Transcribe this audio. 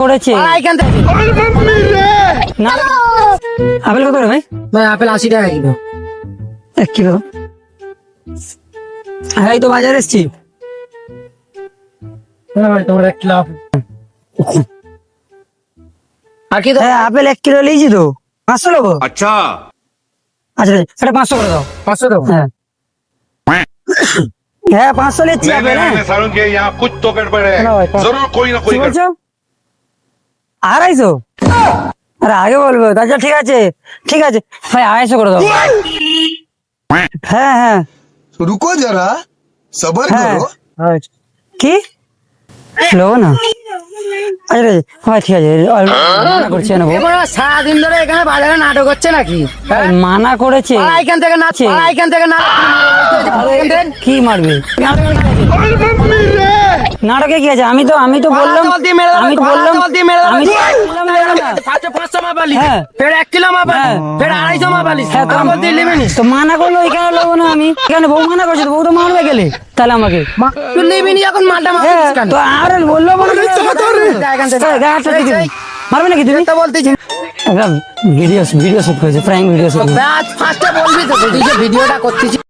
করেছে না আপেল কত করে ভাই? ভাই আপেল 80 টাকা কিলো। 1 কিলো। হ্যাঁ এই তো বাজারে এসছি। হ্যাঁ ভাই তোমার 1 কিলো আপেল। আর কি হ্যাঁ আপেল 1 কিলো লিয়েছি তো 500 নেবো। अच्छा আচ্ছা এটা 500 করে দাও। 500 দেবো। হ্যাঁ হ্যাঁ 500 লিচ্ছি আপেল। হ্যাঁ सालों के यहाँ कुछ तो गड़बड़ है ना भाई, जरूर कोई ना কি कोई বলছো? 250? আরে আগে বলবো। আচ্ছা ঠিক আছে ঠিক আছে ভাই 250 করে দাও। হ্যাঁ হ্যাঁ रुको जरा सबर হ্যাঁ करो। আচ্ছা কি নেবো না? আচ্ছা ভাই ঠিক আছে মানা করছে নেবো। এবার সারাদিন ধরে এখানে বাজারে নাটক হচ্ছে নাকি? মানা করেছে। এখান থেকে না এখান থেকে না কি মারবে? নাটকে কি আছে? আমি তো বললাম আমি তো বললাম আমি তো বললাম নেবো না। 500 মাপালি, হ্যাঁ। ফের 1 কিলো মাপালি, হ্যাঁ। ফের 250 মাপালি। হ্যাঁ তো বলতে নেবে নি? তো মানা করলো এখানে নেবো না আমি। এখানে বউ মানা করছে তো বউ তো মারবে গেলে তাহলে আমাকে। তুই নেবে নি এখন মালটা হ্যাঁ মারছিস কেন? তো আর বললো মারবে এখান থেকে। মারবে নাকি তুমি? তো বলতেছি ভিডিও শুট করেছে প্র্যাঙ্ক ভিডিও শুট। আজ ফার্স্টে বলবি তো, তুই যে ভিডিওটা করতেছিস